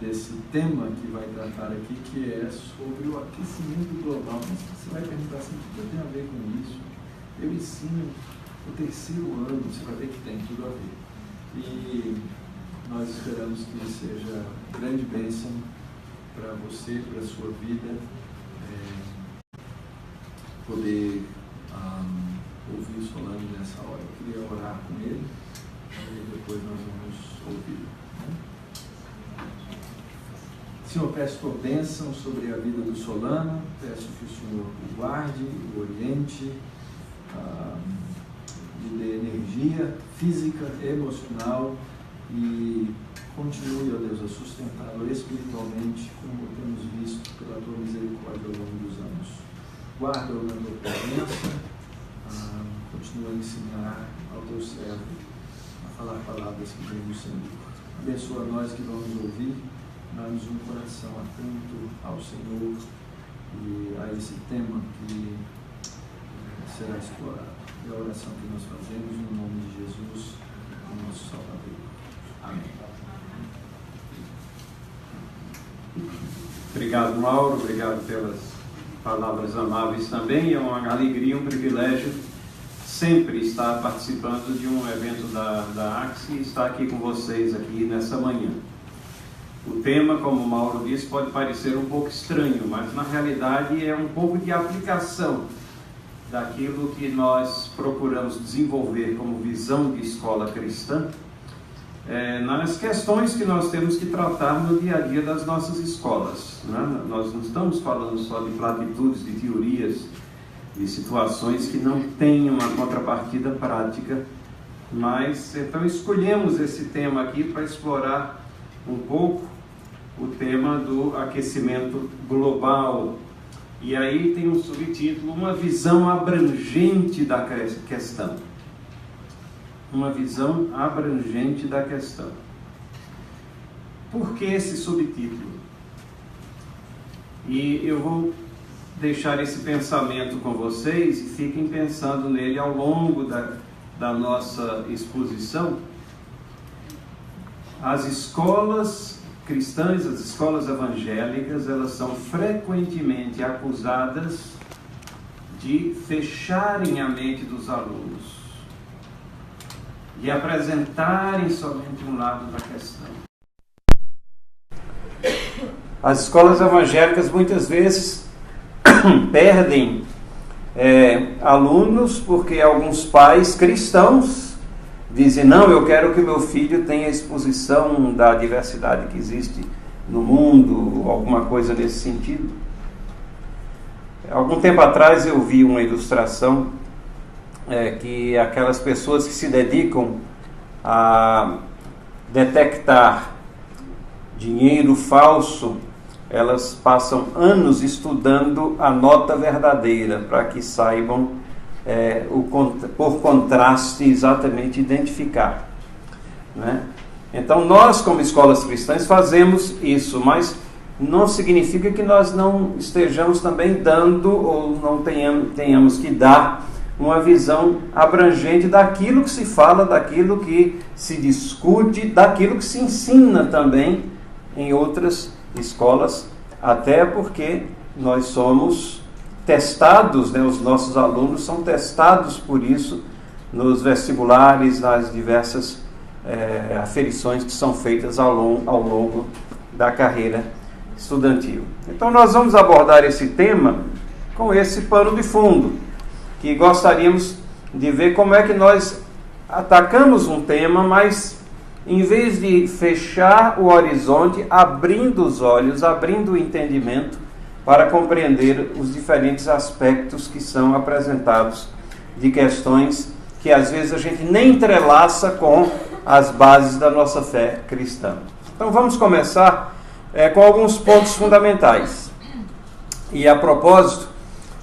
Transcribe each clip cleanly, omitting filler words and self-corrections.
desse tema que vai tratar aqui, que é sobre o aquecimento global. Mas você vai perguntar assim, o que tem a ver com isso? Eu ensino o terceiro ano, você vai ver que tem tudo a ver. E nós esperamos que seja grande bênção para você, para a sua vida, poder ouvir o Solano nessa hora. Eu queria orar com ele e depois nós vamos ouvir. Senhor, peço tua bênção sobre a vida do Solano, peço que o Senhor o guarde, o oriente, lhe dê energia física, emocional e continue, ó Deus, a sustentá-lo espiritualmente, como temos visto pela tua misericórdia ao longo dos anos. Guarda-o na tua presença, continua a ensinar ao teu servo a falar palavras que vêm do Senhor. Abençoa nós que vamos ouvir, dá-nos um coração atento ao Senhor e a esse tema que será explorado. É a oração que nós fazemos no nome de Jesus, o nosso Salvador. Amém. Obrigado, Mauro. Obrigado pelas palavras amáveis também. É uma alegria, um privilégio sempre estar participando de um evento da AXE e estar aqui com vocês aqui nessa manhã. O tema, como o Mauro disse, pode parecer um pouco estranho, mas na realidade é um pouco de aplicação daquilo que nós procuramos desenvolver como visão de escola cristã, nas questões que nós temos que tratar no dia a dia das nossas escolas, né? Nós não estamos falando só de platitudes, de teorias, de situações que não têm uma contrapartida prática, mas então escolhemos esse tema aqui para explorar um pouco o tema do aquecimento global. E aí tem um subtítulo, uma visão abrangente da questão. Uma visão abrangente da questão. Por que esse subtítulo? E eu vou deixar esse pensamento com vocês e fiquem pensando nele ao longo da nossa exposição. As escolas cristãs, as escolas evangélicas, elas são frequentemente acusadas de fecharem a mente dos alunos, de apresentarem somente um lado da questão. As escolas evangélicas muitas vezes perdem alunos porque alguns pais cristãos dizem, não, eu quero que o meu filho tenha exposição da diversidade que existe no mundo, alguma coisa nesse sentido. Algum tempo atrás eu vi uma ilustração que aquelas pessoas que se dedicam a detectar dinheiro falso, elas passam anos estudando a nota verdadeira para que saibam por contraste exatamente identificar, né? Então nós como escolas cristãs fazemos isso, mas não significa que nós não estejamos também dando ou não tenhamos que dar uma visão abrangente daquilo que se fala, daquilo que se discute, daquilo que se ensina também em outras escolas, até porque nós somos testados, né? Os nossos alunos são testados por isso nos vestibulares, nas diversas aferições que são feitas ao longo da carreira estudantil. Então nós vamos abordar esse tema com esse pano de fundo, que gostaríamos de ver como é que nós atacamos um tema, mas em vez de fechar o horizonte, abrindo os olhos, abrindo o entendimento, para compreender os diferentes aspectos que são apresentados de questões que às vezes a gente nem entrelaça com as bases da nossa fé cristã. Então vamos começar com alguns pontos fundamentais. E a propósito,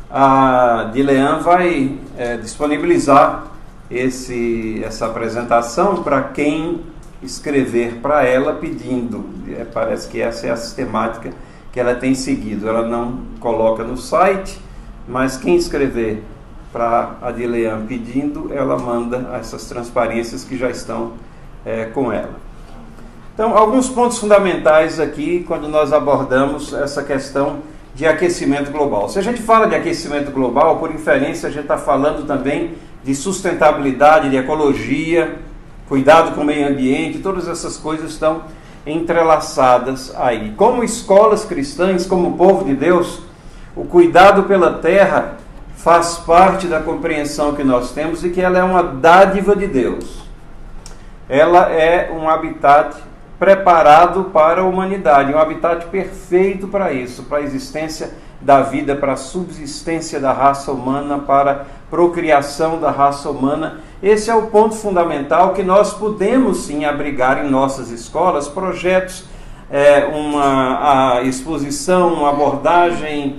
a Dilean vai disponibilizar essa apresentação para quem escrever para ela pedindo. Parece que essa é a sistemática que ela tem seguido. Ela não coloca no site, mas quem escrever para a Dilean pedindo, ela manda essas transparências que já estão com ela. Então, alguns pontos fundamentais aqui quando nós abordamos essa questão de aquecimento global. Se a gente fala de aquecimento global, por inferência, a gente está falando também de sustentabilidade, de ecologia, cuidado com o meio ambiente, todas essas coisas estão entrelaçadas aí. Como escolas cristãs, como povo de Deus, o cuidado pela terra faz parte da compreensão que nós temos de que ela é uma dádiva de Deus. Ela é um habitat preparado para a humanidade, um habitat perfeito para isso, para a existência da vida, para a subsistência da raça humana, para a procriação da raça humana. Esse é o ponto fundamental que nós podemos sim abrigar em nossas escolas, projetos, uma exposição, uma abordagem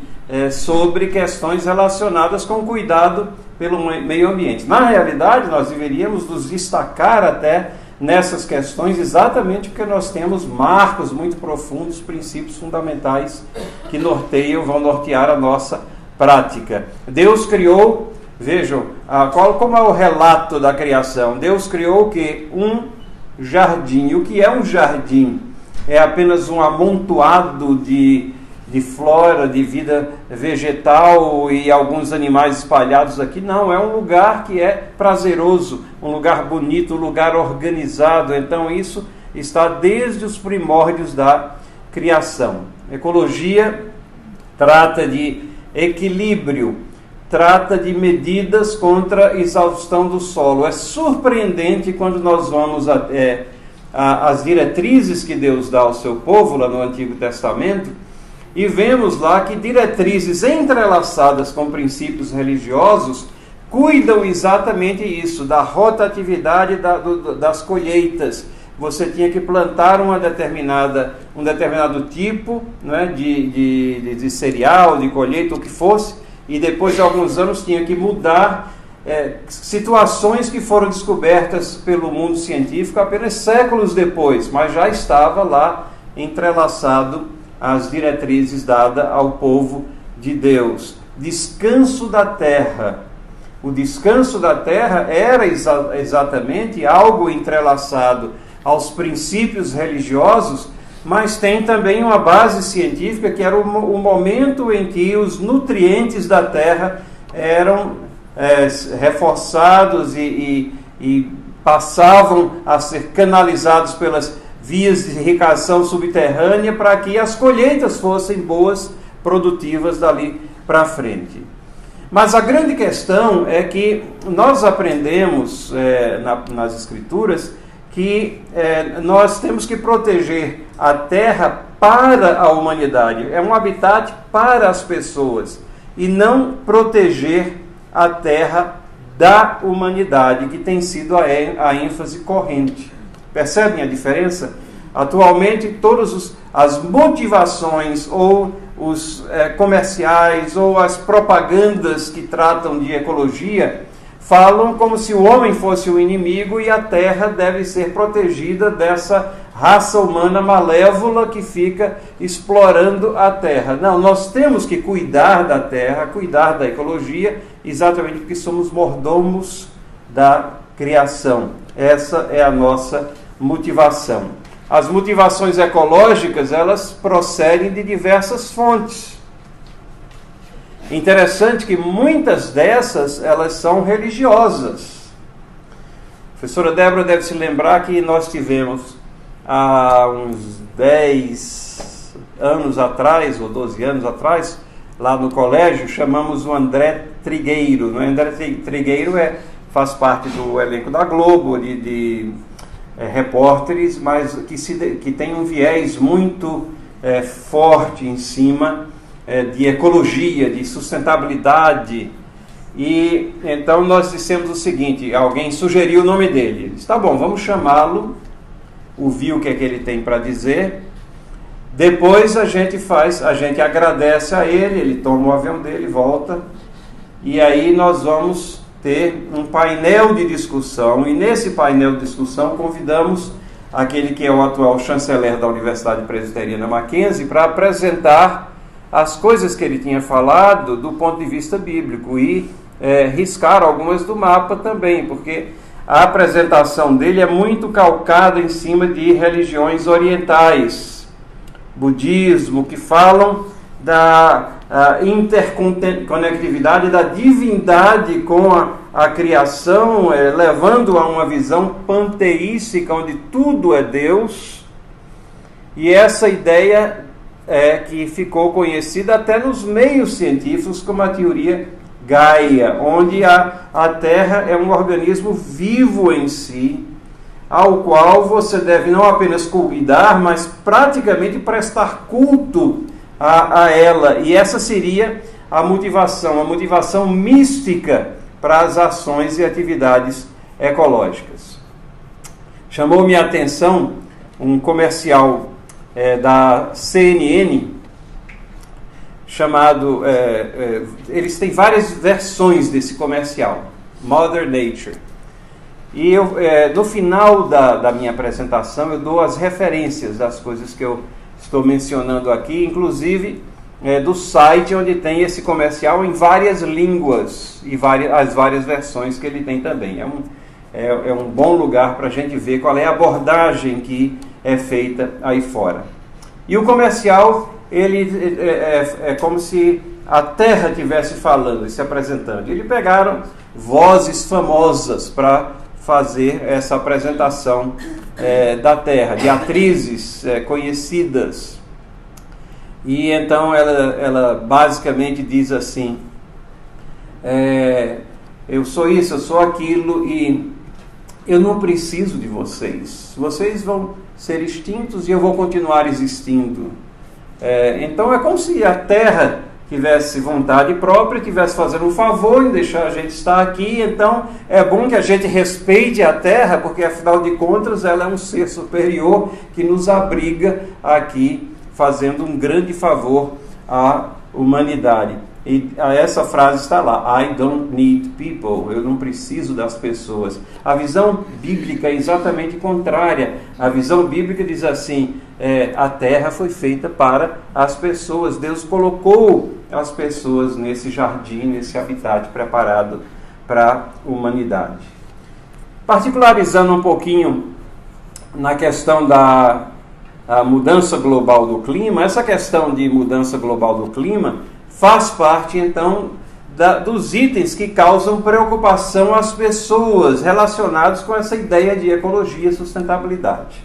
sobre questões relacionadas com o cuidado pelo meio ambiente. Na realidade, nós deveríamos nos destacar até nessas questões exatamente porque nós temos marcos muito profundos, princípios fundamentais que vão nortear a nossa prática. Deus criou, vejam, como é o relato da criação? Deus criou o quê? Um jardim. O que é um jardim? É apenas um amontoado de flora, de vida vegetal e alguns animais espalhados aqui. Não, é um lugar que é prazeroso, um lugar bonito, um lugar organizado. Então isso está desde os primórdios da criação. Ecologia trata de equilíbrio, trata de medidas contra a exaustão do solo. É surpreendente quando nós vamos às diretrizes que Deus dá ao seu povo lá no Antigo Testamento, e vemos lá que diretrizes entrelaçadas com princípios religiosos cuidam exatamente isso, da rotatividade das colheitas. Você tinha que plantar um determinado tipo, né, de cereal, de colheita, o que fosse, e depois de alguns anos tinha que mudar situações que foram descobertas pelo mundo científico apenas séculos depois, mas já estava lá entrelaçado as diretrizes dadas ao povo de Deus. Descanso da terra. O descanso da terra era exatamente algo entrelaçado aos princípios religiosos, mas tem também uma base científica, que era o momento em que os nutrientes da terra eram reforçados e passavam a ser canalizados pelas vias de irrigação subterrânea para que as colheitas fossem boas, produtivas dali para frente. Mas a grande questão é que nós aprendemos nas Escrituras que nós temos que proteger a terra para a humanidade. É um habitat para as pessoas e não proteger a terra da humanidade, que tem sido a ênfase corrente. Percebem a diferença? Atualmente, todas as motivações ou os comerciais ou as propagandas que tratam de ecologia falam como se o homem fosse o inimigo e a terra deve ser protegida dessa raça humana malévola que fica explorando a terra. Não, nós temos que cuidar da terra, cuidar da ecologia, exatamente porque somos mordomos da criação. Essa é a nossa motivação. As motivações ecológicas, elas procedem de diversas fontes. Interessante que muitas dessas, elas são religiosas. A professora Débora deve se lembrar que nós tivemos, há uns 10 anos atrás, ou 12 anos atrás, lá no colégio, chamamos o André Trigueiro. O André Trigueiro faz parte do elenco da Globo, de repórteres, mas que tem um viés muito forte em cima de ecologia, de sustentabilidade. E então nós dissemos o seguinte: alguém sugeriu o nome dele. Ele disse, tá bom, vamos chamá-lo, ouvir o que é que ele tem para dizer. Depois a gente agradece a ele toma o avião dele, volta, e aí nós vamos ter um painel de discussão, e nesse painel de discussão convidamos aquele que é o atual chanceler da Universidade Presbiteriana Mackenzie para apresentar as coisas que ele tinha falado do ponto de vista bíblico e riscar algumas do mapa também, porque a apresentação dele é muito calcada em cima de religiões orientais, budismo, que falam da interconectividade da divindade com a criação, levando a uma visão panteística, onde tudo é Deus. E essa ideia que ficou conhecida até nos meios científicos como a teoria Gaia, onde a Terra é um organismo vivo em si, ao qual você deve não apenas cuidar, mas praticamente prestar culto a ela. E essa seria a motivação mística para as ações e atividades ecológicas. Chamou-me a atenção um comercial da CNN, chamado, eles têm várias versões desse comercial, Mother Nature. E eu, no final da minha apresentação, eu dou as referências das coisas que eu estou mencionando aqui, inclusive do site onde tem esse comercial em várias línguas e as várias versões que ele tem também. É um bom lugar para a gente ver qual é a abordagem que é feita aí fora. E o comercial, ele é como se a Terra estivesse falando e se apresentando. Eles pegaram vozes famosas para fazer essa apresentação da Terra, de atrizes conhecidas. E então ela basicamente diz assim: eu sou isso, eu sou aquilo, e eu não preciso de vocês. Vocês vão ser extintos e eu vou continuar existindo. Então é como se a Terra tivesse vontade própria, tivesse fazendo um favor em deixar a gente estar aqui. Então é bom que a gente respeite a Terra, porque afinal de contas ela é um ser superior que nos abriga aqui, fazendo um grande favor à humanidade. E essa frase está lá: I don't need people, eu não preciso das pessoas. A visão bíblica é exatamente contrária. A visão bíblica diz assim: a terra foi feita para as pessoas. Deus colocou as pessoas nesse jardim, nesse habitat preparado para a humanidade. Particularizando um pouquinho na questão da mudança global do clima, essa questão de mudança global do clima faz parte, então, dos itens que causam preocupação às pessoas relacionados com essa ideia de ecologia e sustentabilidade.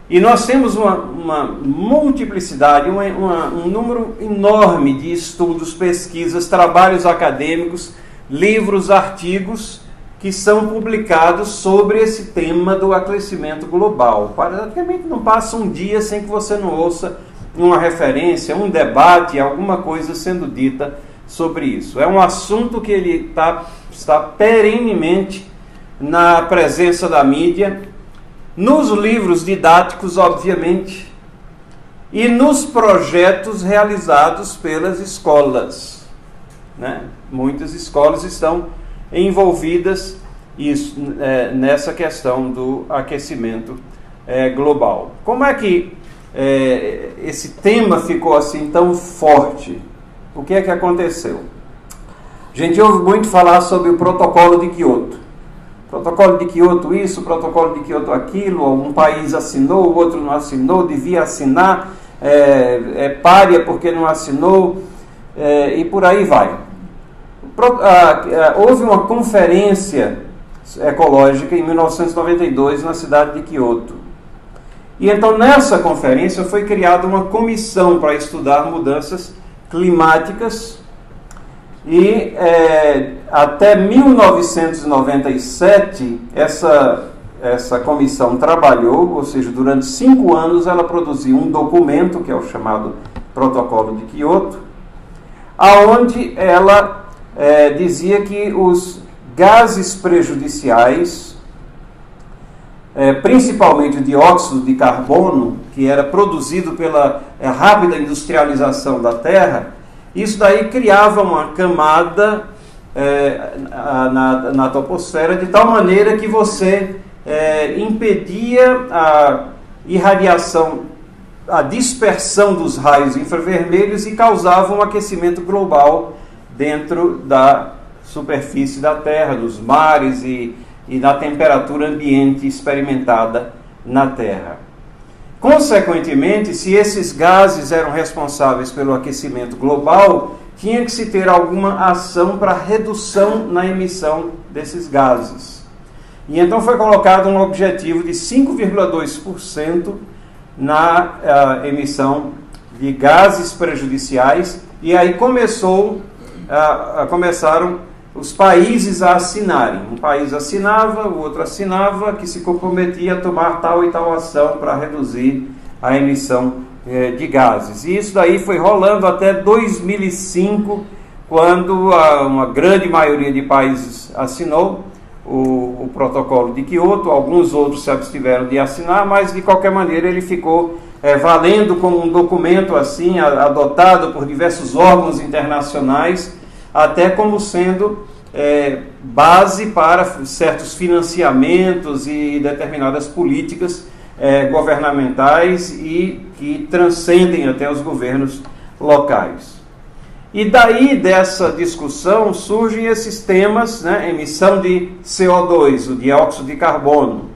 E nós temos uma multiplicidade, um número enorme de estudos, pesquisas, trabalhos acadêmicos, livros, artigos que são publicados sobre esse tema do aquecimento global. Praticamente não passa um dia sem que você não ouça uma referência, um debate, alguma coisa sendo dita sobre isso. É um assunto que ele está perenemente na presença da mídia, nos livros didáticos, obviamente, e nos projetos realizados pelas escolas, né? Muitas escolas estão envolvidas nessa questão do aquecimento global. Como é que esse tema ficou assim tão forte? O que é que aconteceu? A gente ouve muito falar sobre o protocolo de Kyoto. Protocolo de Kyoto isso, protocolo de Kyoto aquilo, um país assinou, o outro não assinou, devia assinar, pária porque não assinou, e por aí vai. Houve uma conferência ecológica em 1992 na cidade de Kyoto. E então nessa conferência foi criada uma comissão para estudar mudanças climáticas e até 1997 essa comissão trabalhou, ou seja, durante 5 anos ela produziu um documento que é o chamado Protocolo de Kyoto, aonde ela dizia que os gases prejudiciais, principalmente o dióxido de carbono, que era produzido pela rápida industrialização da Terra, isso daí criava uma camada na troposfera de tal maneira que você impedia a irradiação, a dispersão dos raios infravermelhos e causava um aquecimento global dentro da superfície da Terra, dos mares e e da temperatura ambiente experimentada na Terra. Consequentemente, se esses gases eram responsáveis pelo aquecimento global, tinha que se ter alguma ação para redução na emissão desses gases. E então foi colocado um objetivo de 5,2% na emissão de gases prejudiciais, e aí começaram os países a assinarem. Um país assinava, o outro assinava, que se comprometia a tomar tal e tal ação para reduzir a emissão de gases. E isso daí foi rolando até 2005, quando uma grande maioria de países assinou o protocolo de Kyoto. Alguns outros se abstiveram de assinar, mas de qualquer maneira ele ficou valendo como um documento assim, adotado por diversos órgãos internacionais, até como sendo base para certos financiamentos e determinadas políticas governamentais e que transcendem até os governos locais. E daí dessa discussão surgem esses temas, né? Emissão de CO2, o dióxido de carbono,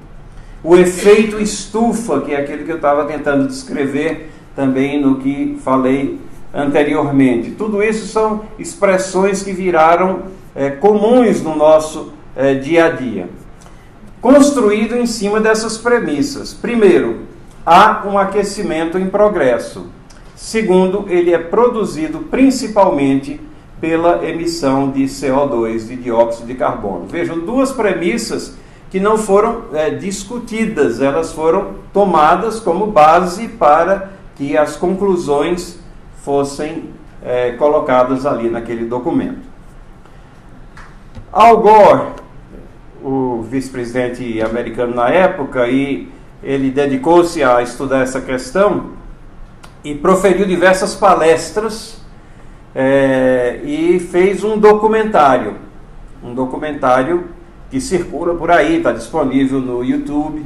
o efeito estufa, que é aquele que eu estava tentando descrever também no que falei anteriormente. Tudo isso são expressões que viraram comuns no nosso dia a dia. Construído em cima dessas premissas. Primeiro, há um aquecimento em progresso. Segundo, ele é produzido principalmente pela emissão de CO2, de dióxido de carbono. Vejam, duas premissas que não foram discutidas, elas foram tomadas como base para que as conclusões fossem colocadas ali naquele documento. Al Gore, o vice-presidente americano na época, e ele dedicou-se a estudar essa questão e proferiu diversas palestras e fez um documentário que circula por aí, está disponível no YouTube,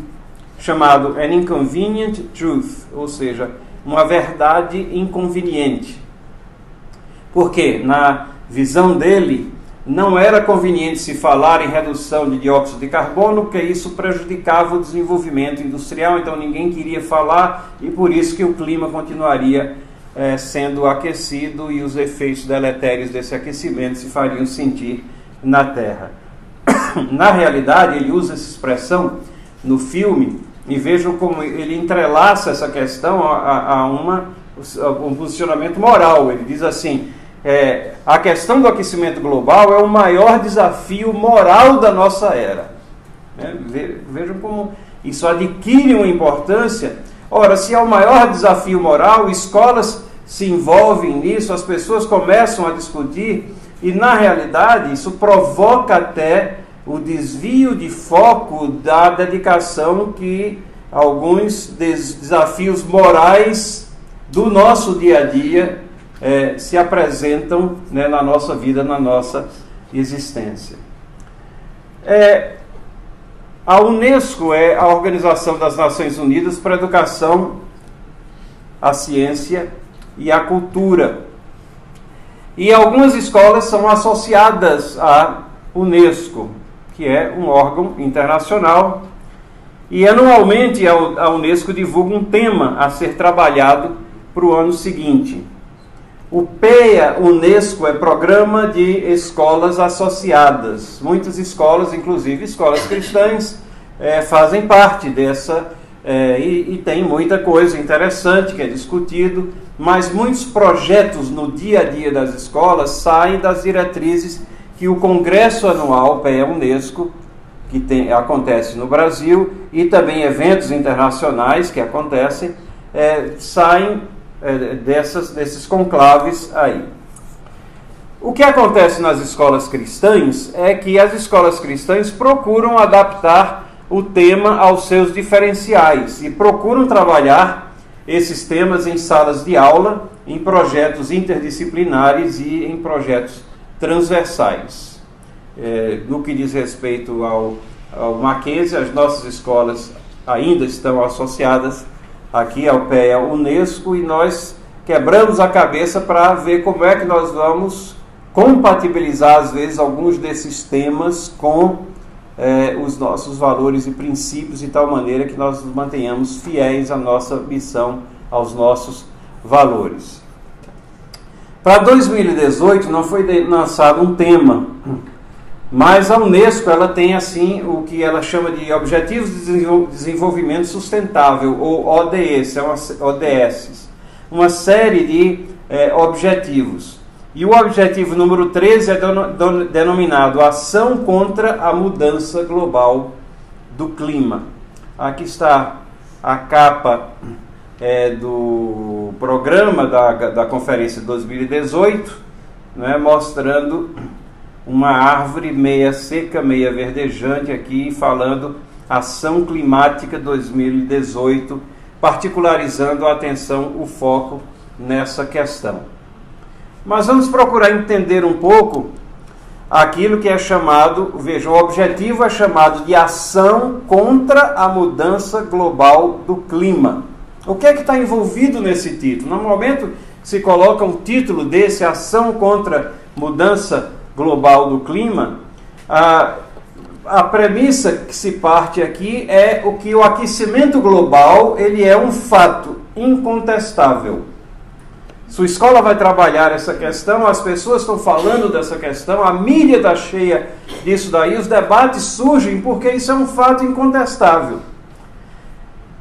chamado An Inconvenient Truth, ou seja, uma verdade inconveniente. Porque, na visão dele, não era conveniente se falar em redução de dióxido de carbono, porque isso prejudicava o desenvolvimento industrial, então ninguém queria falar, e por isso que o clima continuaria sendo aquecido e os efeitos deletérios desse aquecimento se fariam sentir na Terra. Na realidade, ele usa essa expressão no filme, e vejam como ele entrelaça essa questão a um posicionamento moral. Ele diz assim: a questão do aquecimento global é o maior desafio moral da nossa era. Vejam como isso adquire uma importância. Ora, se é o maior desafio moral, escolas se envolvem nisso, as pessoas começam a discutir, e na realidade isso provoca até o desvio de foco da dedicação que alguns desafios morais do nosso dia a dia se apresentam, né, na nossa vida, na nossa existência. A Unesco é a Organização das Nações Unidas para a Educação, a Ciência e a Cultura. E algumas escolas são associadas à Unesco, que é um órgão internacional, e anualmente a Unesco divulga um tema a ser trabalhado para o ano seguinte. O PEA Unesco é Programa de Escolas Associadas. Muitas escolas, inclusive escolas cristãs, fazem parte dessa, e tem muita coisa interessante que é discutido, mas muitos projetos no dia a dia das escolas saem das diretrizes que o Congresso Anual PEA Unesco, que acontece no Brasil, e também eventos internacionais que acontecem, saem desses conclaves aí. O que acontece nas escolas cristãs é que as escolas cristãs procuram adaptar o tema aos seus diferenciais e procuram trabalhar esses temas em salas de aula, em projetos interdisciplinares e em projetos transversais. No que diz respeito ao Mackenzie, as nossas escolas ainda estão associadas aqui ao PEA Unesco, e nós quebramos a cabeça para ver como é que nós vamos compatibilizar, às vezes, alguns desses temas com os nossos valores e princípios de tal maneira que nós nos mantenhamos fiéis à nossa missão, aos nossos valores. Para 2018 não foi lançado um tema, mas a Unesco ela tem assim o que ela chama de Objetivos de Desenvolvimento Sustentável, ou ODS, uma série de objetivos. E o objetivo número 13 é denominado Ação contra a Mudança Global do Clima. Aqui está a capa do programa da conferência de 2018, né, mostrando uma árvore meia seca, meia verdejante aqui, falando Ação Climática 2018, particularizando a atenção, o foco nessa questão. Mas vamos procurar entender um pouco aquilo que é chamado, veja, o objetivo é chamado de Ação contra a Mudança Global do Clima. O que é que está envolvido nesse título? No momento que se coloca um título desse, Ação contra Mudança Global do Clima, a premissa que se parte aqui é o que o aquecimento global ele é um fato incontestável. Sua escola vai trabalhar essa questão, as pessoas estão falando dessa questão, a mídia está cheia disso daí, os debates surgem porque isso é um fato incontestável.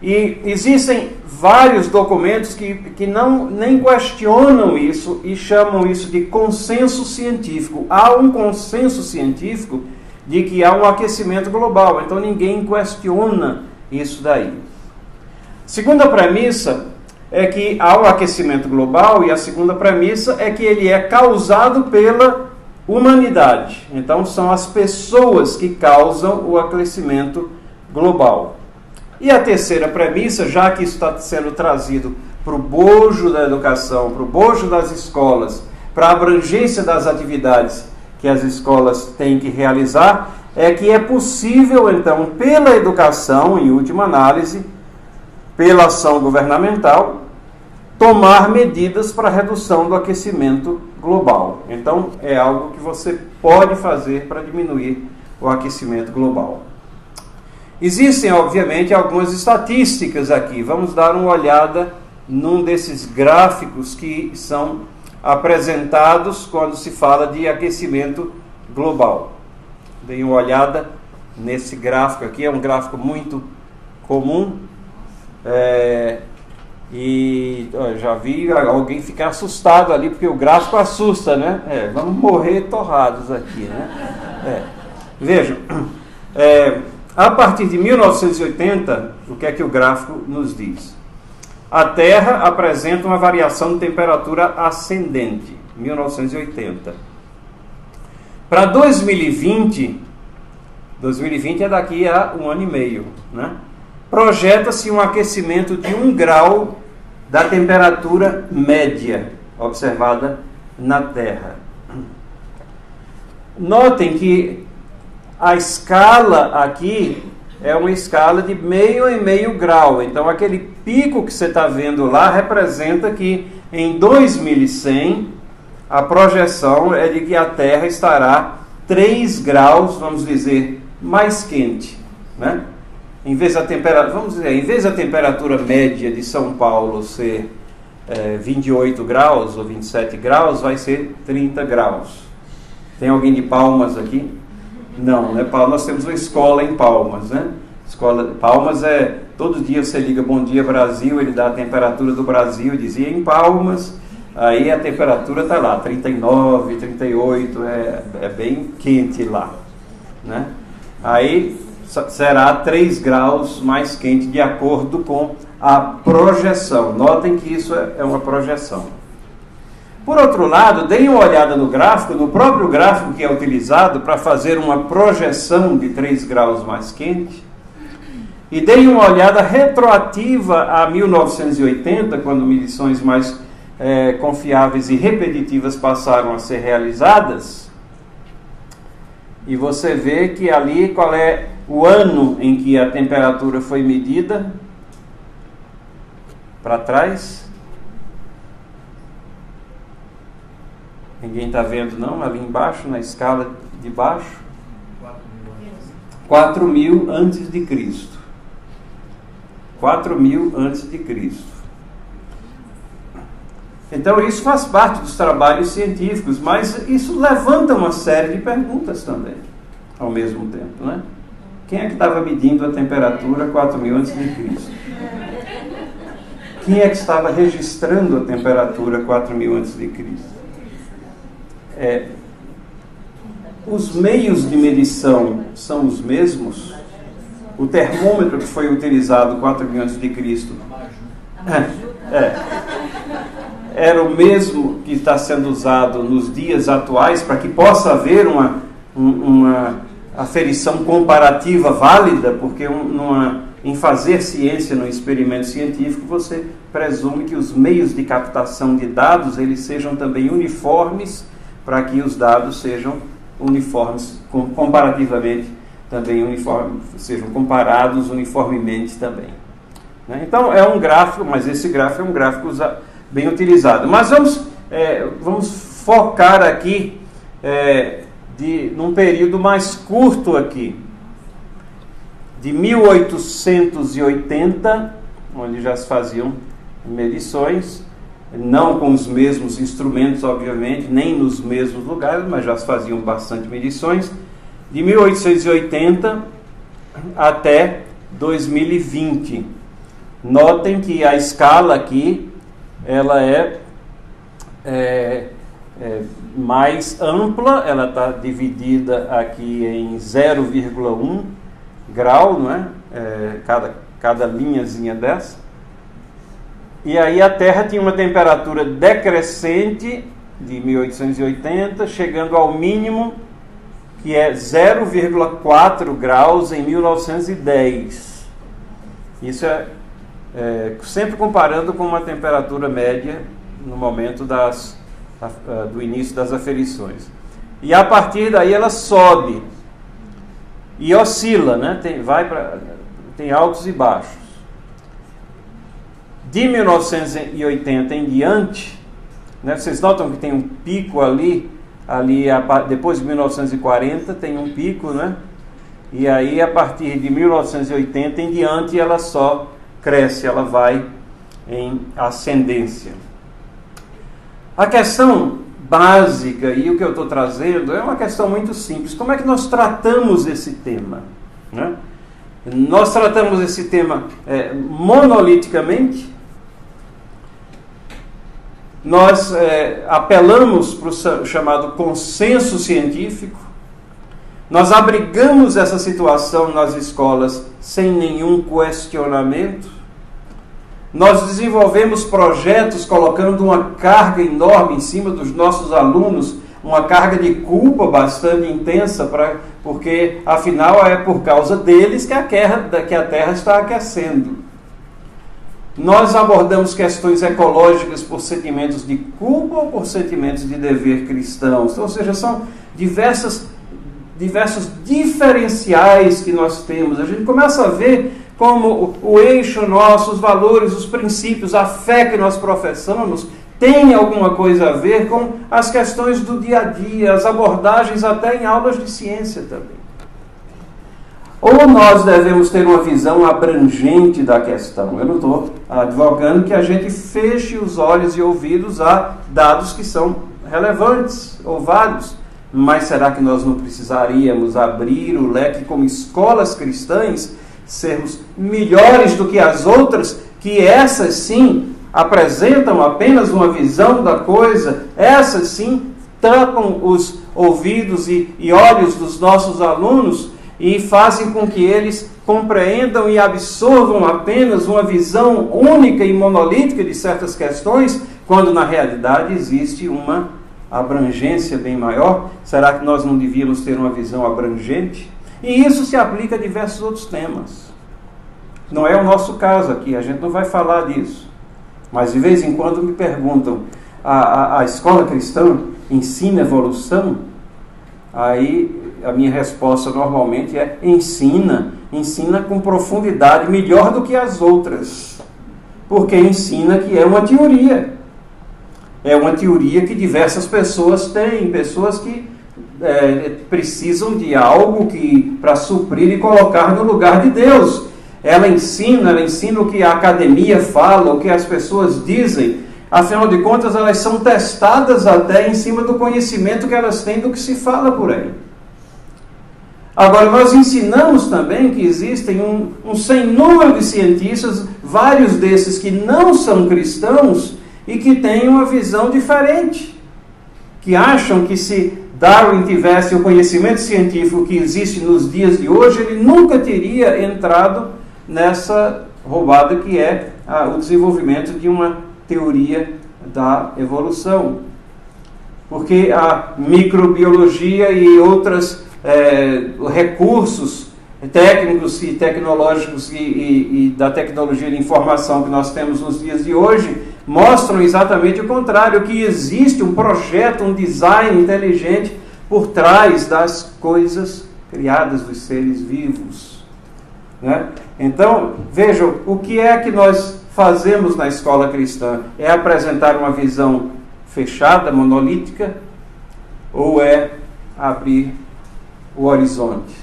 E existem vários documentos que nem questionam isso e chamam isso de consenso científico. Há um consenso científico de que há um aquecimento global, então ninguém questiona isso daí. Segunda premissa é que há um aquecimento global, e a segunda premissa é que ele é causado pela humanidade. Então são as pessoas que causam o aquecimento global. E a terceira premissa, já que isso está sendo trazido para o bojo da educação, para o bojo das escolas, para a abrangência das atividades que as escolas têm que realizar, é que é possível, então, pela educação, em última análise, pela ação governamental, tomar medidas para a redução do aquecimento global. Então, é algo que você pode fazer para diminuir o aquecimento global. Existem, obviamente, algumas estatísticas aqui. Vamos dar uma olhada num desses gráficos que são apresentados quando se fala de aquecimento global. Deem uma olhada nesse gráfico aqui, é um gráfico muito comum. E já vi alguém ficar assustado ali, porque o gráfico assusta, né? Vamos morrer torrados aqui, né? Vejam, a partir de 1980, o que é que o gráfico nos diz? A Terra apresenta uma variação de temperatura ascendente, 1980. Para 2020 é daqui a 1 ano e meio, né? Projeta-se um aquecimento de 1 grau da temperatura média observada na Terra. Notem que a escala aqui é uma escala de meio em meio grau. Então, aquele pico que você está vendo lá representa que em 2100 a projeção é de que a Terra estará 3 graus, vamos dizer, mais quente, né? Em vez da temperatura média de São Paulo ser 28 graus ou 27 graus, vai ser 30 graus. Tem alguém de Palmas aqui? Não, né? Nós temos uma escola em Palmas, né? Palmas todo dia você liga Bom Dia Brasil, ele dá a temperatura do Brasil, dizia em Palmas, aí a temperatura está lá, 39, 38, é bem quente lá, né? Aí será 3 graus mais quente de acordo com a projeção. Notem que isso é uma projeção. Por outro lado, deem uma olhada no gráfico, no próprio gráfico que é utilizado para fazer uma projeção de 3 graus mais quente, e deem uma olhada retroativa a 1980, quando medições mais confiáveis e repetitivas passaram a ser realizadas, e você vê que ali qual é o ano em que a temperatura foi medida para trás. Ninguém está vendo não? Ali embaixo, na escala de baixo. 4.000 antes de Cristo. 4.000 antes de Cristo. Então isso faz parte dos trabalhos científicos, mas isso levanta uma série de perguntas também, ao mesmo tempo, né? Quem é que estava medindo a temperatura 4.000 antes de Cristo? Quem é que estava registrando a temperatura 4.000 antes de Cristo? Os meios de medição são os mesmos? O termômetro que foi utilizado 4.000 antes de Cristo era o mesmo que está sendo usado nos dias atuais, para que possa haver uma aferição comparativa válida, porque em fazer ciência no experimento científico, você presume que os meios de captação de dados eles sejam também uniformes, para que os dados sejam uniformes, comparativamente também uniformes, sejam comparados uniformemente também. Então é um gráfico, mas esse gráfico é um gráfico bem utilizado. Mas vamos focar aqui num período mais curto aqui, de 1880, onde já se faziam medições, não com os mesmos instrumentos, obviamente, nem nos mesmos lugares, mas já se faziam bastante medições, de 1880 até 2020. Notem que a escala aqui, ela é mais ampla, ela está dividida aqui em 0,1 grau, não é? Cada linhazinha dessa. E aí a Terra tinha uma temperatura decrescente de 1880, chegando ao mínimo, que é 0,4 graus em 1910. Isso sempre comparando com uma temperatura média no momento do início das aferições. E a partir daí ela sobe e oscila, né? Tem altos e baixos. De 1980 em diante, né? Vocês notam que tem um pico ali depois de 1940 tem um pico, né? E aí a partir de 1980 em diante ela só cresce, ela vai em ascendência. A questão básica, e o que eu estou trazendo, é uma questão muito simples. Como é que nós tratamos esse tema? Né? Nós tratamos esse tema monoliticamente. Nós apelamos para o chamado consenso científico. Nós abrigamos essa situação nas escolas sem nenhum questionamento. Nós desenvolvemos projetos colocando uma carga enorme em cima dos nossos alunos, uma carga de culpa bastante intensa, porque afinal é por causa deles que a Terra está aquecendo. Nós abordamos questões ecológicas por sentimentos de culpa ou por sentimentos de dever cristãos. Ou seja, são diversos diferenciais que nós temos. A gente começa a ver como o eixo nosso, os valores, os princípios, a fé que nós professamos tem alguma coisa a ver com as questões do dia a dia, as abordagens até em aulas de ciência também. Ou nós devemos ter uma visão abrangente da questão. Eu não estou advogando que a gente feche os olhos e ouvidos a dados que são relevantes ou válidos. Mas será que nós não precisaríamos abrir o leque como escolas cristãs, sermos melhores do que as outras, que essas sim apresentam apenas uma visão da coisa, essas sim tapam os ouvidos e olhos dos nossos alunos e fazem com que eles compreendam e absorvam apenas uma visão única e monolítica de certas questões, quando na realidade existe uma abrangência bem maior? Será que nós não devíamos ter uma visão abrangente? E isso se aplica a diversos outros temas. Não é o nosso caso aqui, a gente não vai falar disso. Mas de vez em quando me perguntam, a escola cristã ensina evolução? Aí a minha resposta normalmente é: ensina com profundidade, melhor do que as outras. Porque ensina que é uma teoria. É uma teoria que diversas pessoas têm, pessoas que precisam de algo para suprir e colocar no lugar de Deus. Ela ensina o que a academia fala, o que as pessoas dizem. Afinal de contas, elas são testadas até em cima do conhecimento que elas têm do que se fala por aí. Agora, nós ensinamos também que existem um sem número de cientistas, vários desses que não são cristãos e que têm uma visão diferente, que acham que se Darwin tivesse o conhecimento científico que existe nos dias de hoje, ele nunca teria entrado nessa roubada que é o desenvolvimento de uma teoria da evolução. Porque a microbiologia e outros recursos técnicos e tecnológicos e da tecnologia de informação que nós temos nos dias de hoje mostram exatamente o contrário, que existe um projeto, um design inteligente por trás das coisas criadas, dos seres vivos. Né? Então, vejam, o que é que nós fazemos na escola cristã? É apresentar uma visão fechada, monolítica, ou é abrir o horizonte,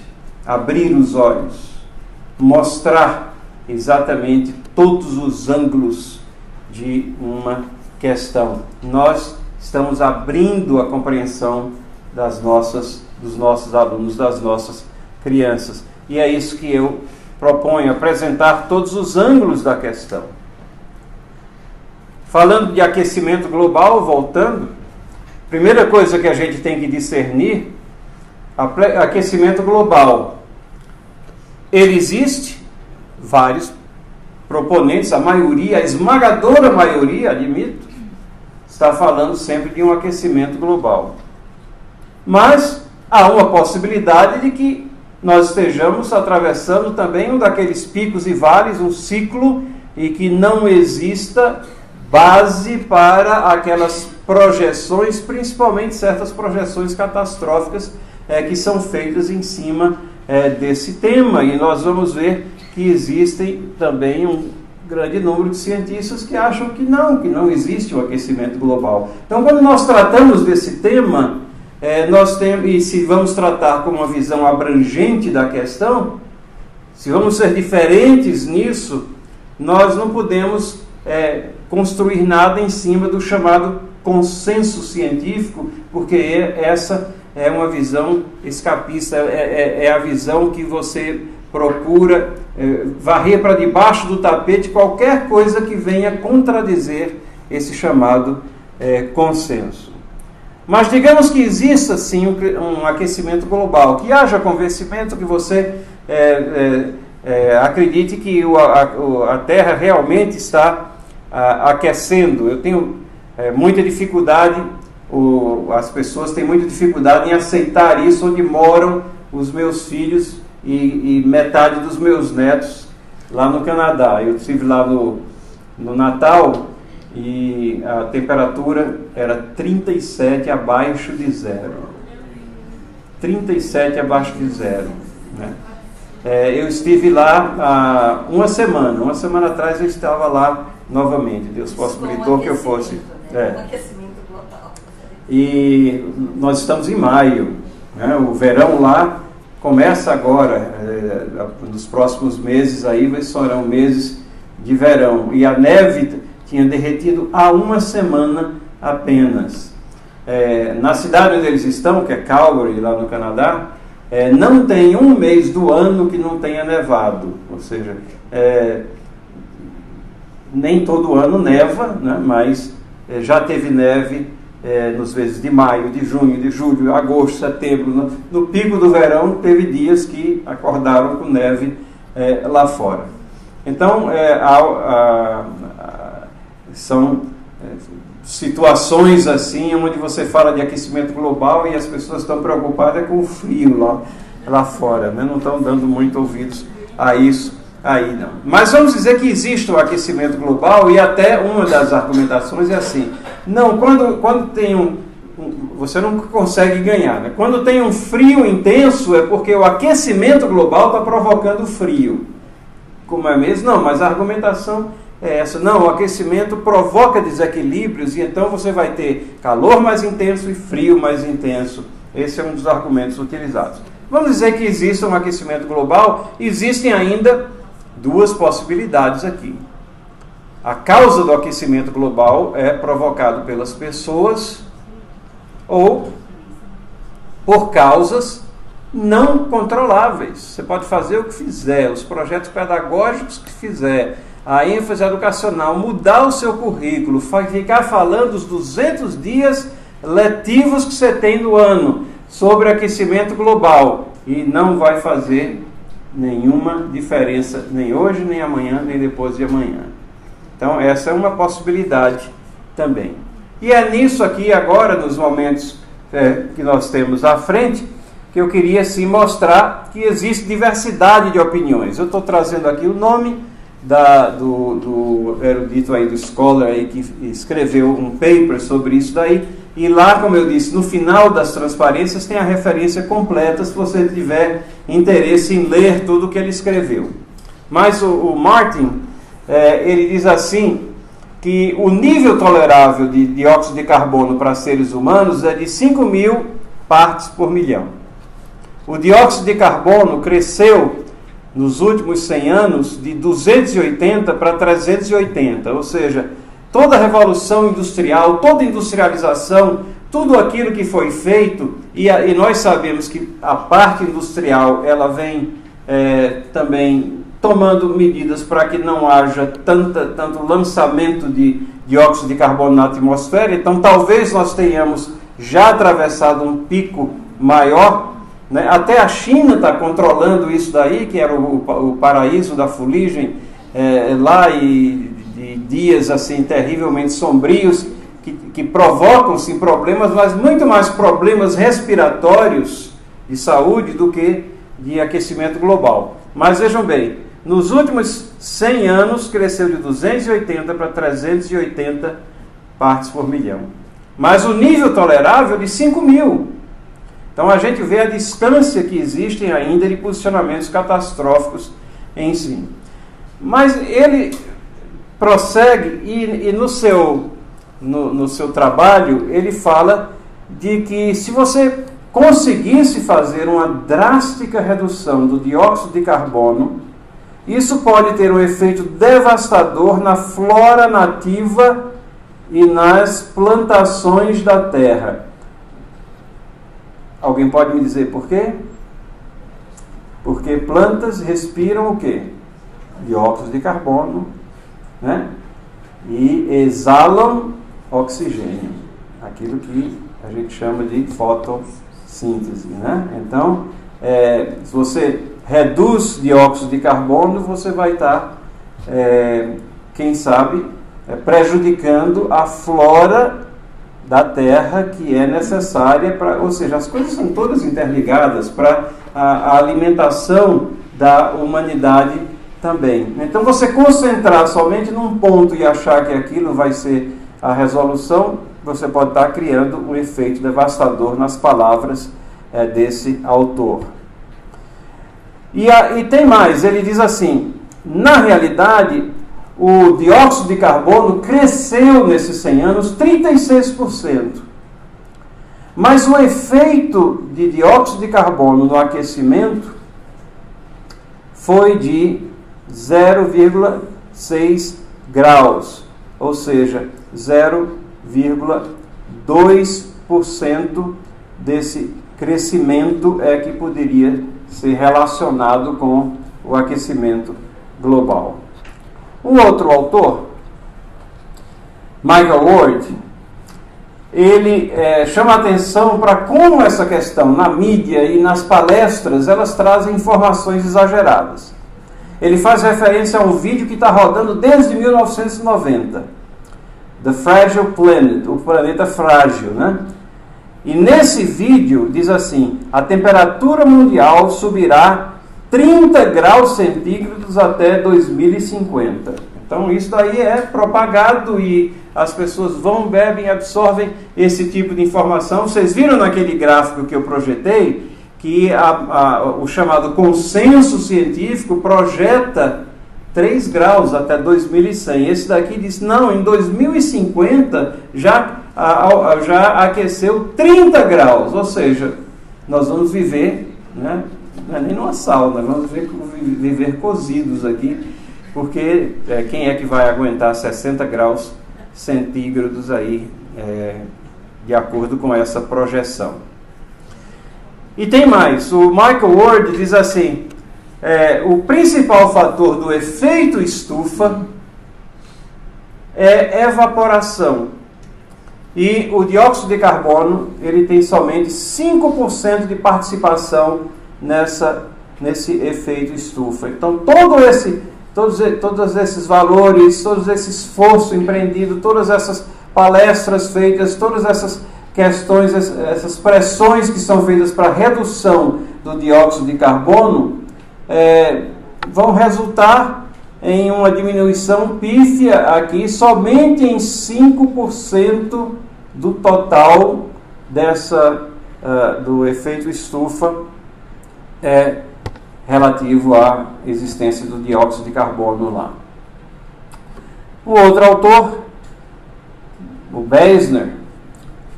abrir os olhos, mostrar exatamente todos os ângulos de uma questão? Nós estamos abrindo a compreensão dos nossos alunos, das nossas crianças. E é isso que eu proponho, apresentar todos os ângulos da questão. Falando de aquecimento global, voltando, primeira coisa que a gente tem que discernir, aquecimento global. Ele existe, vários proponentes, a esmagadora maioria, admito, está falando sempre de um aquecimento global. Mas há uma possibilidade de que nós estejamos atravessando também um daqueles picos e vales, um ciclo, e que não exista base para aquelas projeções, principalmente certas projeções catastróficas que são feitas em cima desse tema. E nós vamos ver que existem também um grande número de cientistas que acham que não existe o aquecimento global. Então, quando nós tratamos desse tema, e se vamos tratar com uma visão abrangente da questão, se vamos ser diferentes nisso, nós não podemos construir nada em cima do chamado consenso científico, porque essa é uma visão escapista, é a visão que você procura varrer para debaixo do tapete qualquer coisa que venha contradizer esse chamado consenso. Mas digamos que exista sim um aquecimento global, que haja convencimento, que você acredite que a Terra realmente está aquecendo. Eu tenho muita dificuldade, as pessoas têm muita dificuldade em aceitar isso, onde moram os meus filhos e metade dos meus netos lá no Canadá. Eu estive lá no Natal e a temperatura era 37 abaixo de zero. 37 abaixo de zero. Né? Eu estive lá há uma semana atrás eu estava lá novamente. Deus possibilitou que eu fosse. Aquecimento global. E nós estamos em maio, né? O verão lá começa agora, nos próximos meses aí serão meses de verão. E a neve tinha derretido há uma semana apenas. Na cidade onde eles estão, que é Calgary, lá no Canadá, não tem um mês do ano que não tenha nevado. Ou seja, nem todo ano neva, né, mas já teve neve nos meses de maio, de junho, de julho, agosto, setembro. No pico do verão, teve dias que acordaram com neve lá fora. Então, são situações assim, onde você fala de aquecimento global e as pessoas estão preocupadas com o frio lá fora, né? Não estão dando muito ouvidos a isso aí, não. Mas vamos dizer que existe o aquecimento global, e até uma das argumentações é assim: não, quando tem você não consegue ganhar, né? Quando tem um frio intenso é porque o aquecimento global está provocando frio. Como é mesmo? Não, mas a argumentação é essa. Não, o aquecimento provoca desequilíbrios, e então você vai ter calor mais intenso e frio mais intenso Esse é um dos argumentos utilizados. Vamos dizer que existe um aquecimento global, existem ainda duas possibilidades aqui. A causa do aquecimento global é provocado pelas pessoas ou por causas não controláveis. Você pode fazer o que fizer, os projetos pedagógicos que fizer, a ênfase educacional, mudar o seu currículo, ficar falando os 200 dias letivos que você tem no ano sobre aquecimento global e não vai fazer nenhuma diferença, nem hoje, nem amanhã, nem depois de amanhã. Então essa é uma possibilidade também. E é nisso aqui agora, nos momentos que nós temos à frente, que eu queria sim mostrar que existe diversidade de opiniões. Eu estou trazendo aqui o nome do erudito aí, do scholar aí, que escreveu um paper sobre isso daí, e lá, como eu disse, no final das transparências tem a referência completa, se você tiver interesse em ler tudo o que ele escreveu. Mas o Martin, ele diz assim, que o nível tolerável de dióxido de carbono para seres humanos é de 5.000 partes por milhão. O dióxido de carbono cresceu nos últimos 100 anos de 280 para 380, ou seja, toda a revolução industrial, toda a industrialização, tudo aquilo que foi feito, e nós sabemos que a parte industrial ela vem também tomando medidas para que não haja tanto lançamento de dióxido de carbono na atmosfera. Então talvez nós tenhamos já atravessado um pico maior, né? Até a China está controlando isso daí, que era o paraíso da fuligem lá, e de dias assim terrivelmente sombrios que provocam sim problemas, mas muito mais problemas respiratórios de saúde do que de aquecimento global. Mas vejam bem, nos últimos 100 anos cresceu de 280 para 380 partes por milhão. Mas o nível tolerável de 5.000. Então a gente vê a distância que existem ainda de posicionamentos catastróficos em si. Mas ele prossegue e no seu trabalho ele fala de que se você conseguisse fazer uma drástica redução do dióxido de carbono, isso pode ter um efeito devastador na flora nativa e nas plantações da terra. Alguém pode me dizer por quê? Porque plantas respiram o quê? Dióxido de carbono, né? E exalam oxigênio, aquilo que a gente chama de fotossíntese, né? Então, se você reduz dióxido de carbono, você vai estar, quem sabe, prejudicando a flora da terra que é necessária para, ou seja, as coisas são todas interligadas para a alimentação da humanidade também. Então você concentrar somente num ponto e achar que aquilo vai ser a resolução, você pode estar criando um efeito devastador nas palavras desse autor. E tem mais, ele diz assim, na realidade, o dióxido de carbono cresceu nesses 100 anos 36%. Mas o efeito de dióxido de carbono no aquecimento foi de 0,6 graus, ou seja, 0,2% desse crescimento que poderia ser relacionado com o aquecimento global. Um outro autor, Michael Ward, ele chama a atenção para como essa questão na mídia e nas palestras elas trazem informações exageradas. Ele faz referência a um vídeo que está rodando desde 1990, The Fragile Planet, o planeta frágil, né? E nesse vídeo diz assim, a temperatura mundial subirá 30 graus centígrados até 2050. Então isso daí é propagado e as pessoas vão, bebem, absorvem esse tipo de informação. Vocês viram naquele gráfico que eu projetei que o chamado consenso científico projeta 3 graus até 2100. Esse daqui diz, não, em 2050 já já aqueceu 30 graus, ou seja, nós vamos viver, né, não é nem numa sauna, nós vamos viver cozidos aqui, porque quem é que vai aguentar 60 graus centígrados aí, de acordo com essa projeção. E tem mais, o Michael Ward diz assim, o principal fator do efeito estufa é evaporação. E o dióxido de carbono, ele tem somente 5% de participação nesse efeito estufa. Então, todos esses valores, todo esse esforço empreendido, todas essas palestras feitas, todas essas questões, essas pressões que são feitas para a redução do dióxido de carbono, vão resultar em uma diminuição pífia aqui, somente em 5% do total do efeito estufa relativo à existência do dióxido de carbono lá. O outro autor, o Beisner,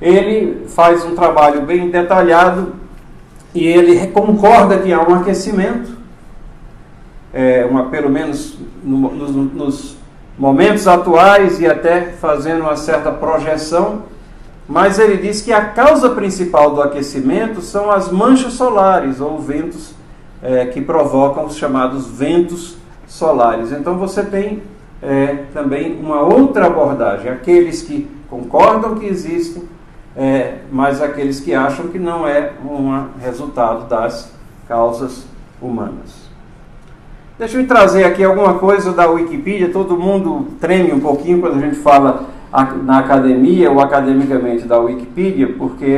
ele faz um trabalho bem detalhado e ele concorda que há um aquecimento, pelo menos nos momentos atuais e até fazendo uma certa projeção, mas ele diz que a causa principal do aquecimento são as manchas solares ou ventos que provocam os chamados ventos solares. Então você tem também uma outra abordagem, aqueles que concordam que existem, mas aqueles que acham que não é um resultado das causas humanas. Deixa eu trazer aqui alguma coisa da Wikipedia. Todo mundo treme um pouquinho quando a gente fala na academia ou academicamente da Wikipedia, porque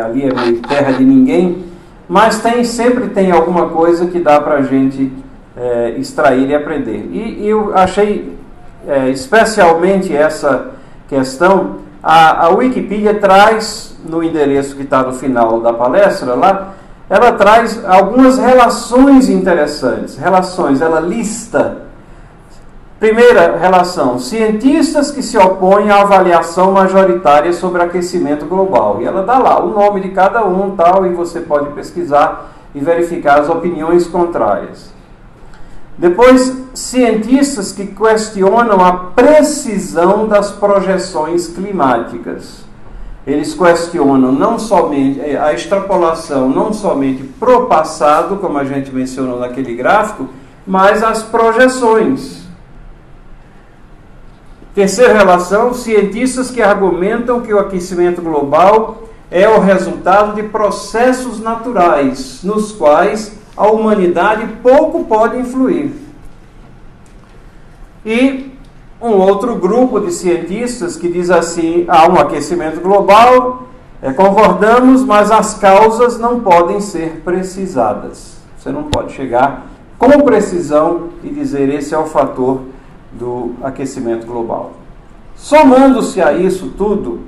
ali é meio terra de ninguém, mas sempre tem alguma coisa que dá para a gente extrair e aprender. E eu achei especialmente essa questão, a Wikipedia traz, no endereço que está no final da palestra lá, ela traz algumas relações interessantes. Ela lista. Primeira relação, cientistas que se opõem à avaliação majoritária sobre aquecimento global. E ela dá lá o nome de cada um, tal, e você pode pesquisar e verificar as opiniões contrárias. Depois, cientistas que questionam a precisão das projeções climáticas. Eles questionam não somente a extrapolação, não somente para o passado, como a gente mencionou naquele gráfico, mas as projeções. Terceira relação, cientistas que argumentam que o aquecimento global é o resultado de processos naturais, nos quais a humanidade pouco pode influir. E um outro grupo de cientistas que diz assim, há um aquecimento global, concordamos, mas as causas não podem ser precisadas. Você não pode chegar com precisão e dizer esse é o fator do aquecimento global. Somando-se a isso tudo,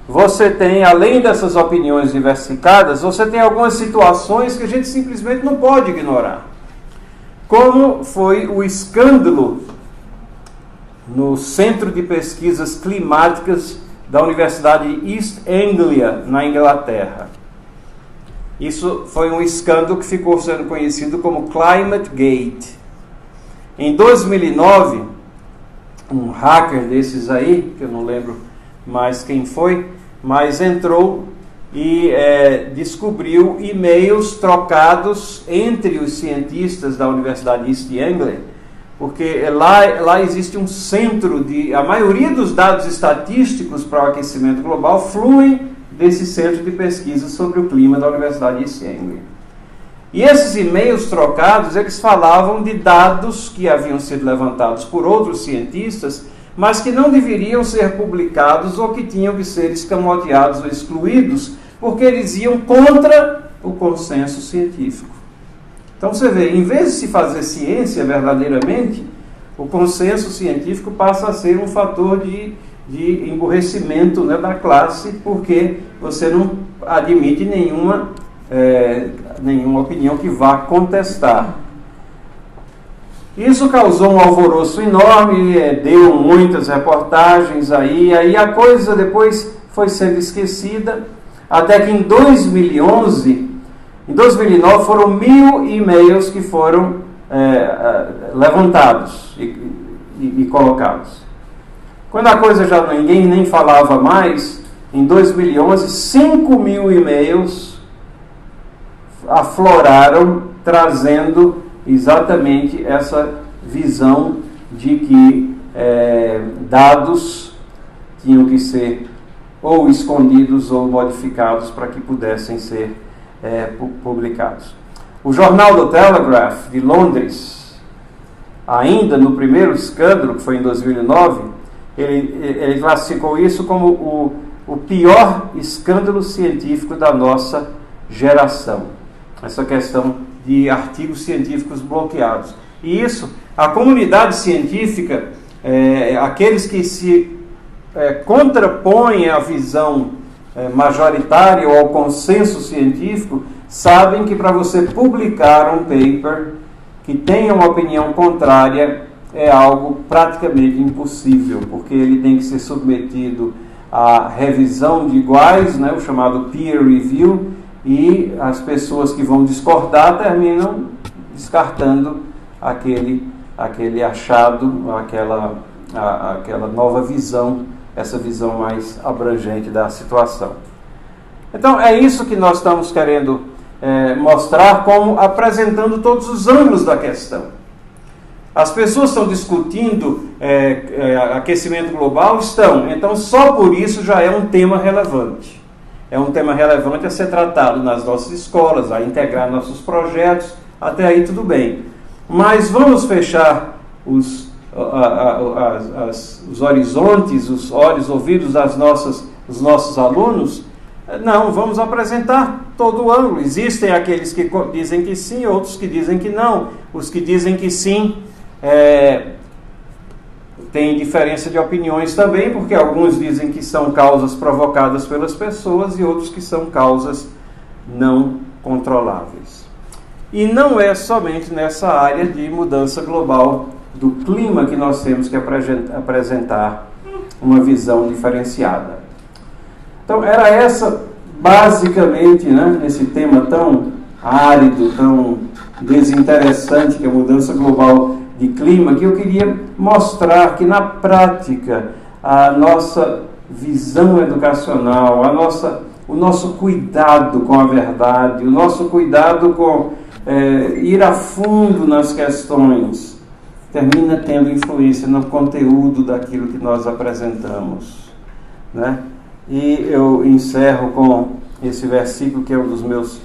você tem, além dessas opiniões diversificadas, você tem algumas situações que a gente simplesmente não pode ignorar. Como foi o escândalo no Centro de Pesquisas Climáticas da Universidade de East Anglia, na Inglaterra. Isso foi um escândalo que ficou sendo conhecido como Climate Gate. Em 2009, um hacker desses aí, que eu não lembro mais quem foi, mas entrou e descobriu e-mails trocados entre os cientistas da Universidade de East Anglia, porque lá existe um centro a maioria dos dados estatísticos para o aquecimento global fluem desse centro de pesquisa sobre o clima da Universidade de East Anglia. E esses e-mails trocados, eles falavam de dados que haviam sido levantados por outros cientistas, mas que não deveriam ser publicados ou que tinham que ser escamoteados ou excluídos, porque eles iam contra o consenso científico. Então você vê, em vez de se fazer ciência verdadeiramente, o consenso científico passa a ser um fator de emburrecimento, né, da classe, porque você não admite nenhuma opinião que vá contestar. Isso causou um alvoroço enorme, deu muitas reportagens aí a coisa depois foi sendo esquecida, até que em 2011, em 2009 foram 1.000 e-mails que foram levantados e colocados. Quando a coisa já ninguém nem falava mais, em 2011, 5.000 e-mails afloraram, trazendo exatamente essa visão de que dados tinham que ser ou escondidos ou modificados para que pudessem ser publicados. O jornal do Telegraph de Londres, ainda no primeiro escândalo, que foi em 2009, ele classificou isso como o pior escândalo científico da nossa geração. Essa questão de artigos científicos bloqueados. E isso, a comunidade científica, aqueles que se contrapõem à visão majoritária ou ao consenso científico, sabem que para você publicar um paper que tenha uma opinião contrária é algo praticamente impossível, porque ele tem que ser submetido à revisão de iguais, né, o chamado peer review, e as pessoas que vão discordar terminam descartando aquele achado, aquela nova visão, essa visão mais abrangente da situação. Então é isso que nós estamos querendo mostrar, como apresentando todos os ângulos da questão. As pessoas estão discutindo aquecimento global? Estão. Então só por isso já é um tema relevante. É um tema relevante a ser tratado nas nossas escolas, a integrar nossos projetos, até aí tudo bem. Mas vamos fechar os horizontes, os olhos, ouvidos dos nossos alunos? Não, vamos apresentar todo o ângulo. Existem aqueles que dizem que sim, outros que dizem que não. Os que dizem que sim tem diferença de opiniões também, porque alguns dizem que são causas provocadas pelas pessoas e outros que são causas não controláveis. E não é somente nessa área de mudança global do clima que nós temos que apresentar uma visão diferenciada. Então, era essa, basicamente, nesse tema tão árido, tão desinteressante, que é a mudança global de clima, que eu queria mostrar que, na prática, a nossa visão educacional, o nosso cuidado com a verdade, o nosso cuidado com ir a fundo nas questões, termina tendo influência no conteúdo daquilo que nós apresentamos, né? E eu encerro com esse versículo que é um dos meus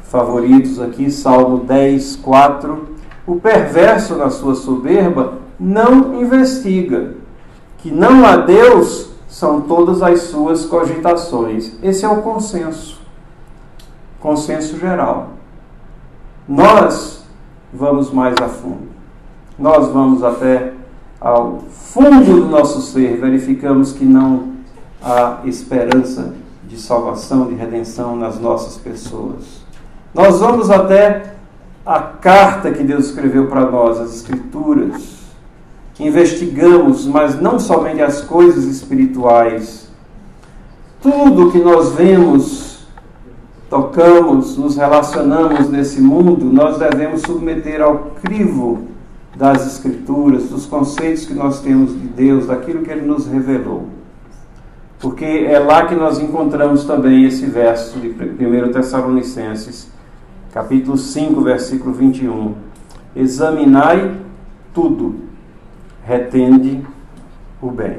favoritos aqui, Salmo 10, 4. O perverso na sua soberba não investiga, que não há Deus são todas as suas cogitações. Esse é o consenso geral. Nós vamos mais a fundo. Nós vamos até ao fundo do nosso ser, verificamos que não há esperança de salvação, de redenção nas nossas pessoas. Nós vamos até a carta que Deus escreveu para nós, as Escrituras. Investigamos, mas não somente as coisas espirituais. Tudo que nós vemos, tocamos, nos relacionamos nesse mundo, nós devemos submeter ao crivo das Escrituras, dos conceitos que nós temos de Deus, daquilo que Ele nos revelou. Porque é lá que nós encontramos também esse verso de 1 Tessalonicenses, capítulo 5, versículo 21. Examinai tudo, retende o bem.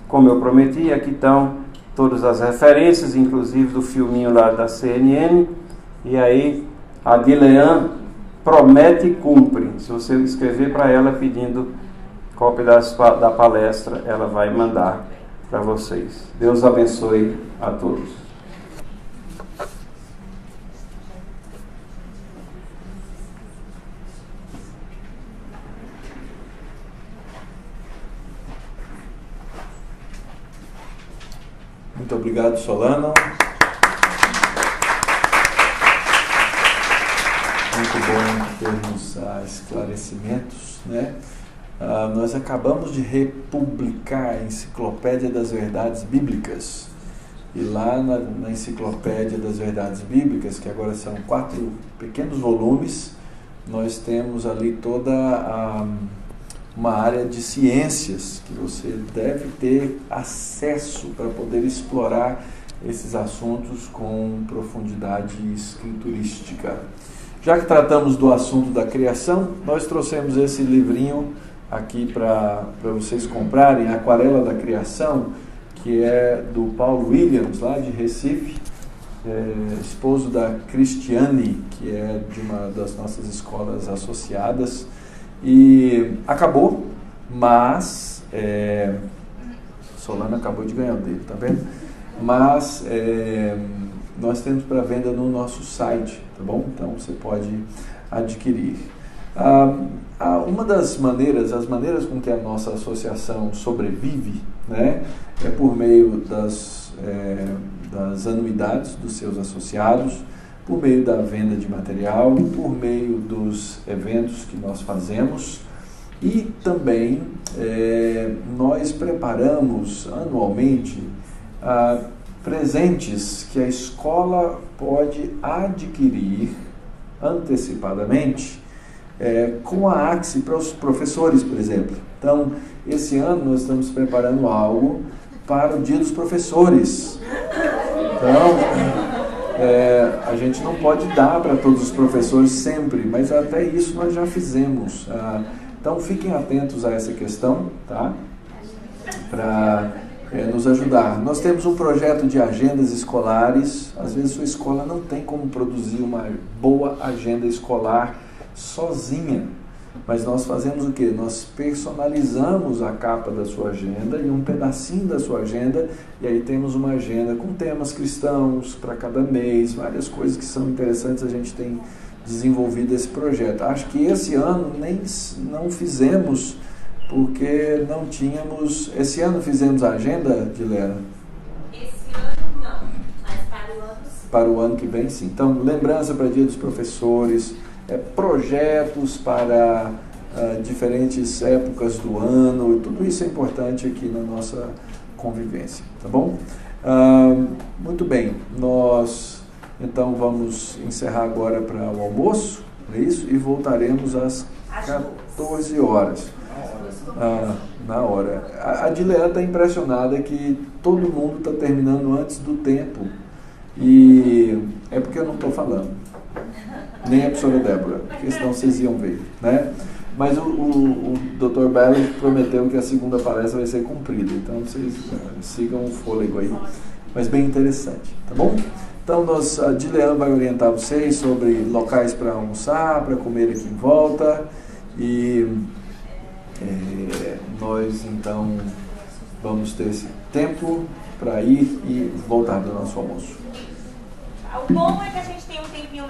Como eu prometi, aqui estão todas as referências, inclusive do filminho lá da CNN, e aí a Dilean promete e cumpre. Se você escrever para ela pedindo cópia da palestra, ela vai mandar para vocês. Deus abençoe a todos. Muito obrigado, Solano. Muito bom termos esclarecimentos, né? Nós acabamos de republicar a Enciclopédia das Verdades Bíblicas. E lá na Enciclopédia das Verdades Bíblicas, que agora são 4 pequenos volumes, nós temos ali toda uma área de ciências que você deve ter acesso para poder explorar esses assuntos com profundidade escriturística. Já que tratamos do assunto da criação, nós trouxemos esse livrinho aqui para vocês comprarem, Aquarela da Criação, que é do Paulo Williams, lá de Recife, esposo da Cristiane, que é de uma das nossas escolas associadas. E acabou, mas Solano acabou de ganhar o dele, tá vendo? Mas nós temos para venda no nosso site, tá bom? Então você pode adquirir. Uma das maneiras, as maneiras com que a nossa associação sobrevive, né, é por meio das anuidades dos seus associados, por meio da venda de material, por meio dos eventos que nós fazemos e também nós preparamos anualmente presentes que a escola pode adquirir antecipadamente com a AXE para os professores, por exemplo. Então, esse ano nós estamos preparando algo para o Dia dos Professores. Então, a gente não pode dar para todos os professores sempre, mas até isso nós já fizemos. Então, fiquem atentos a essa questão, tá? Para nos ajudar. Nós temos um projeto de agendas escolares. Às vezes sua escola não tem como produzir uma boa agenda escolar sozinha, mas nós fazemos o quê? Nós personalizamos a capa da sua agenda e um pedacinho da sua agenda, e aí temos uma agenda com temas cristãos para cada mês, várias coisas que são interessantes. A gente tem desenvolvido esse projeto. Acho que esse ano não fizemos, porque não tínhamos... Esse ano fizemos a agenda, Dilera? Esse ano não, mas para o ano sim. Para o ano que vem, sim. Então, lembrança para Dia dos Professores, projetos para diferentes épocas do ano, tudo isso é importante aqui na nossa convivência, tá bom? Muito bem, nós então vamos encerrar agora para o almoço, é isso? E voltaremos às 14 horas. Na hora. A Dileana está impressionada que todo mundo está terminando antes do tempo, e é porque eu não estou falando. Nem a professora Débora, porque senão vocês iam ver, né? Mas o Dr. Belli prometeu que a segunda palestra vai ser cumprida, então vocês sigam o fôlego aí, mas bem interessante, tá bom? Então a Dileana vai orientar vocês sobre locais para almoçar, para comer aqui em volta, e nós então vamos ter esse tempo para ir e voltar do nosso almoço. O bom é que a gente tem um tempinho